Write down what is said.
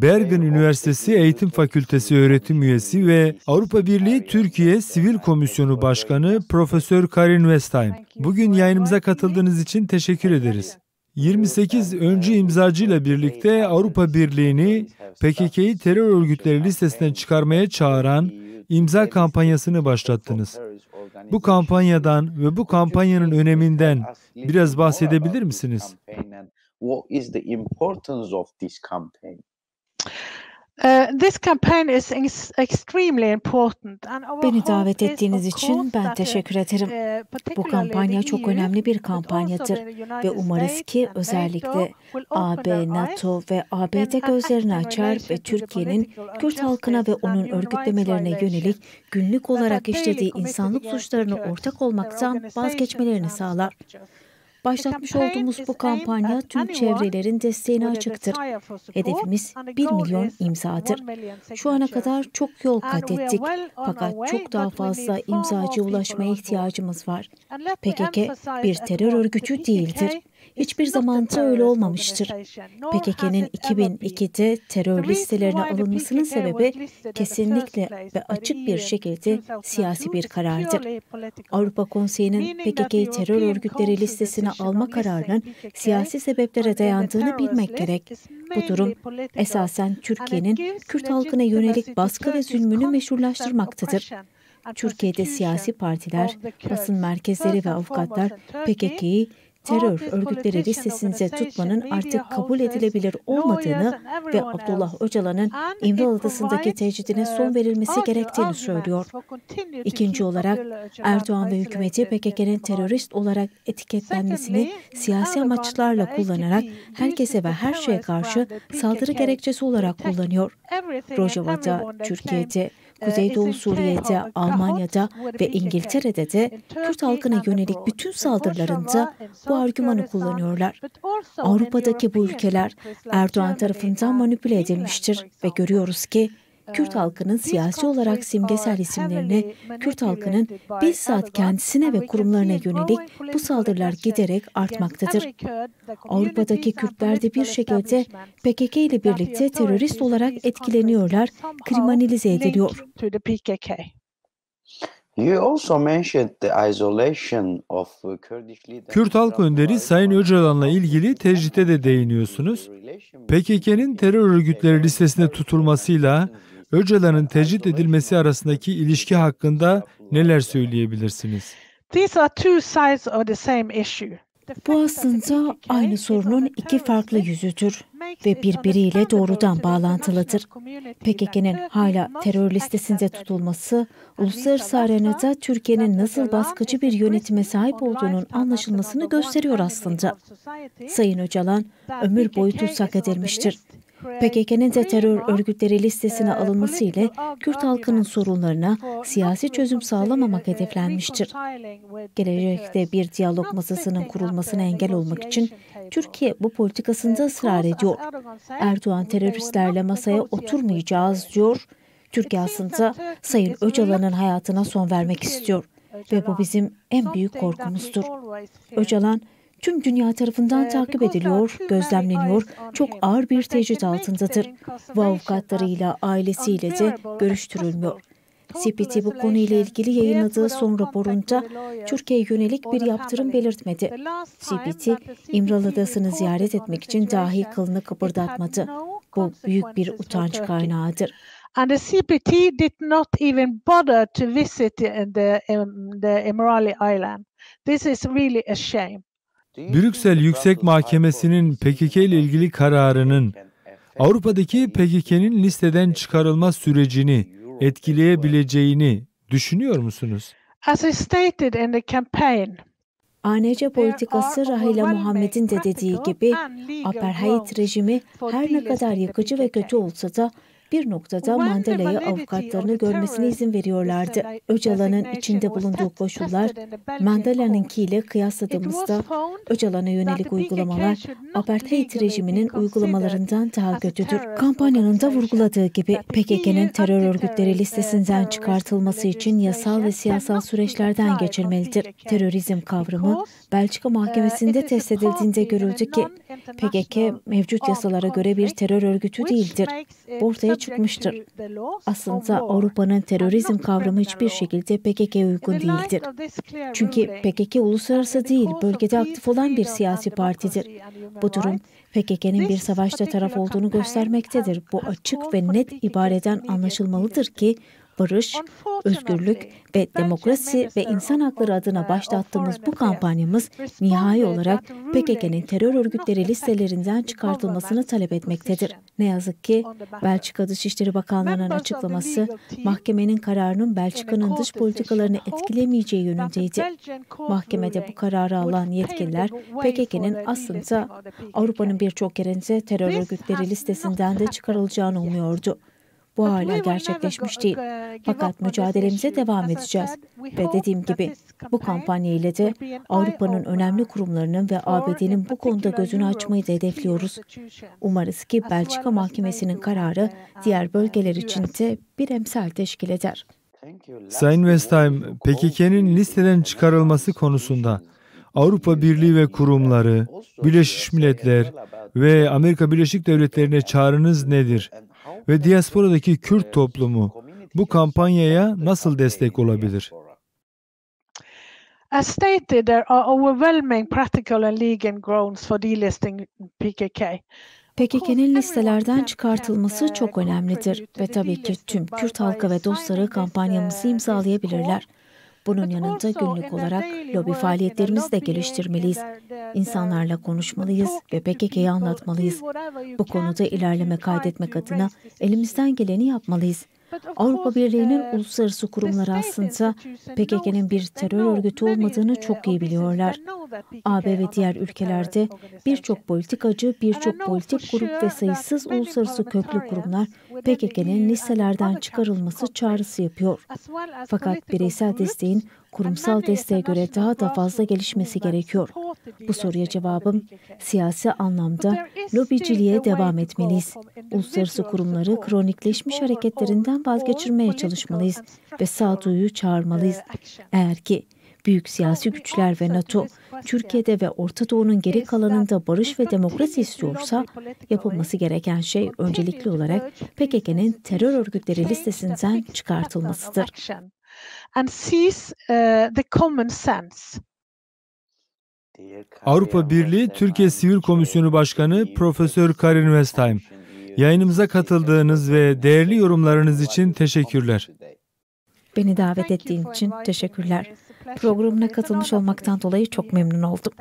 Bergen Üniversitesi Eğitim Fakültesi öğretim üyesi ve Avrupa Birliği Türkiye Sivil Komisyonu Başkanı Profesör Karin Westheim. Bugün yayınımıza katıldığınız için teşekkür ederiz. 28 öncü imzacıyla birlikte Avrupa Birliği'ni PKK'yı terör örgütleri listesinden çıkarmaya çağıran imza kampanyasını başlattınız. Bu kampanyadan ve bu kampanyanın öneminden biraz bahsedebilir misiniz? Beni davet ettiğiniz için ben teşekkür ederim. Bu kampanya çok önemli bir kampanyadır ve umarız ki özellikle AB, NATO ve ABD gözlerini açar ve Türkiye'nin Kürt halkına ve onun örgütlemelerine yönelik günlük olarak işlediği insanlık suçlarına ortak olmaktan vazgeçmelerini sağlar. Başlatmış olduğumuz bu kampanya tüm çevrelerin desteğine açıktır. Hedefimiz 1 milyon imzadır. Şu ana kadar çok yol kat ettik fakat çok daha fazla imzacıya ulaşmaya ihtiyacımız var. PKK bir terör örgütü değildir. Hiçbir zaman da öyle olmamıştır. PKK'nın 2002'de terör listelerine alınmasının sebebi kesinlikle ve açık bir şekilde siyasi bir karardır. Avrupa Konseyi'nin PKK'yı terör örgütleri listesine alma kararının siyasi sebeplere dayandığını bilmek gerek. Bu durum esasen Türkiye'nin Kürt halkına yönelik baskı ve zulmünü meşrulaştırmaktadır. Türkiye'de siyasi partiler, basın merkezleri ve avukatlar PKK'yı terör örgütleri listesinde tutmanın artık kabul edilebilir olmadığını ve Abdullah Öcalan'ın İmralı Adası'ndaki tecridine son verilmesi gerektiğini söylüyor. İkinci olarak Erdoğan ve hükümeti PKK'nın terörist olarak etiketlenmesini siyasi amaçlarla kullanarak herkese ve her şeye karşı saldırı gerekçesi olarak kullanıyor. Rojava'da, Türkiye'de, Kuzeydoğu Suriye'de, Almanya'da ve İngiltere'de de Kürt halkına yönelik bütün saldırılarında bu argümanı kullanıyorlar. Avrupa'daki bu ülkeler Erdoğan tarafından manipüle edilmiştir ve görüyoruz ki Kürt halkının siyasi olarak simgesel isimlerini Kürt halkının bizzat kendisine ve kurumlarına yönelik bu saldırılar giderek artmaktadır. Avrupa'daki Kürtler de bir şekilde PKK ile birlikte terörist olarak etkileniyorlar, kriminalize ediliyor. Kürt halk önderi Sayın Öcalan'la ilgili tecritte de değiniyorsunuz. PKK'nın terör örgütleri listesinde tutulmasıyla Öcalan'ın tecrit edilmesi arasındaki ilişki hakkında neler söyleyebilirsiniz? Bu aslında aynı sorunun iki farklı yüzüdür ve birbiriyle doğrudan bağlantılıdır. PKK'nın hala terör listesinde tutulması, uluslararası arenada Türkiye'nin nasıl baskıcı bir yönetime sahip olduğunun anlaşılmasını gösteriyor aslında. Sayın Öcalan ömür boyu tutsak edilmiştir. PKK'nın de terör örgütleri listesine alınması ile Kürt halkının sorunlarına siyasi çözüm sağlamamak hedeflenmiştir. Gelecekte bir diyalog masasının kurulmasına engel olmak için Türkiye bu politikasında ısrar ediyor. Erdoğan teröristlerle masaya oturmayacağız diyor. Türkiye aslında Sayın Öcalan'ın hayatına son vermek istiyor ve bu bizim en büyük korkumuzdur. Öcalan tüm dünya tarafından takip ediliyor, gözlemleniyor, çok ağır bir tecrit altındadır. Bu avukatlarıyla, ailesiyle de görüştürülmüyor. CPT bu konuyla ilgili yayınladığı son raporunda Türkiye'ye yönelik bir yaptırım belirtmedi. CPT, İmralı Adası'nı ziyaret etmek için dahi kılını kıpırdatmadı. Bu büyük bir utanç kaynağıdır. And the CPT did not even bother to visit the Emirali Island. This is really a shame. Brüksel Yüksek Mahkemesi'nin PKK ile ilgili kararının Avrupa'daki PKK'nin listeden çıkarılma sürecini etkileyebileceğini düşünüyor musunuz? As I stated in the campaign, ANC politikası Rahila Muhammed'in de dediği gibi apartheid rejimi her ne kadar yıkıcı ve kötü olsa da bir noktada Mandela'yı avukatlarını görmesine izin veriyorlardı. Öcalan'ın içinde bulunduğu koşullar Mandela'nınkiyle kıyasladığımızda Öcalan'a yönelik uygulamalar apartheid rejiminin uygulamalarından daha kötüdür. Kampanyanın da vurguladığı gibi PKK'nın terör örgütleri listesinden çıkartılması için yasal ve siyasal süreçlerden geçirmelidir. Terörizm kavramı Belçika mahkemesinde test edildiğinde görüldü ki PKK mevcut yasalara göre bir terör örgütü değildir. Bu ortaya çıkmıştır. Aslında Avrupa'nın terörizm kavramı hiçbir şekilde PKK'ya uygun değildir. Çünkü PKK uluslararası değil, bölgede aktif olan bir siyasi partidir. Bu durum PKK'nın bir savaşta taraf olduğunu göstermektedir. Bu açık ve net ibareden anlaşılmalıdır ki barış, özgürlük ve demokrasi ve insan hakları adına başlattığımız bu kampanyamız nihai olarak PKK'nın terör örgütleri listelerinden çıkartılmasını talep etmektedir. Ne yazık ki Belçika Dışişleri Bakanlığı'nın açıklaması mahkemenin kararının Belçika'nın dış politikalarını etkilemeyeceği yönündeydi. Mahkemede bu kararı alan yetkililer PKK'nın aslında Avrupa'nın birçok yerinde terör örgütleri listesinden de çıkarılacağını umuyordu. Bu hala gerçekleşmiş değil. Fakat mücadelemize devam edeceğiz. Ve dediğim gibi bu kampanya ile de Avrupa'nın önemli kurumlarının ve ABD'nin bu konuda gözünü açmayı da hedefliyoruz. Umarız ki Belçika Mahkemesi'nin kararı diğer bölgeler için de bir emsal teşkil eder. Sayın Westheim, PKK'nın listeden çıkarılması konusunda Avrupa Birliği ve kurumları, Birleşmiş Milletler ve Amerika Birleşik Devletleri'ne çağrınız nedir? Ve diasporadaki Kürt toplumu bu kampanyaya nasıl destek olabilir? As stated, there are overwhelming practical and legal grounds for delisting PKK. PKK'nın listelerden çıkartılması çok önemlidir ve tabii ki tüm Kürt halkı ve dostları kampanyamızı imzalayabilirler. Bunun yanında günlük olarak lobi faaliyetlerimizi de geliştirmeliyiz. İnsanlarla konuşmalıyız ve PKK'yı anlatmalıyız. Bu konuda ilerleme kaydetmek adına elimizden geleni yapmalıyız. Avrupa Birliği'nin uluslararası kurumları aslında PKK'nın bir terör örgütü olmadığını çok iyi biliyorlar. AB ve diğer ülkelerde birçok politikacı, birçok politik grup ve sayısız uluslararası köklü kurumlar PKK'nın listelerden çıkarılması çağrısı yapıyor. Fakat bireysel desteğin kurumsal desteğe göre daha da fazla gelişmesi gerekiyor. Bu soruya cevabım siyasi anlamda lobiciliğe devam etmeliyiz. Uluslararası kurumları kronikleşmiş hareketlerinden vazgeçirmeye çalışmalıyız ve sağduyuyu çağırmalıyız. Eğer ki büyük siyasi güçler ve NATO, Türkiye'de ve Orta Doğu'nun geri kalanında barış ve demokrasi istiyorsa, yapılması gereken şey öncelikli olarak PKK'nın terör örgütleri listesinden çıkartılmasıdır. Avrupa Birliği Türkiye Sivil Komisyonu Başkanı Profesör Karin Westheim, yayınımıza katıldığınız ve değerli yorumlarınız için teşekkürler. Beni davet ettiğin için teşekkürler. Programına katılmış olmaktan dolayı çok memnun oldum.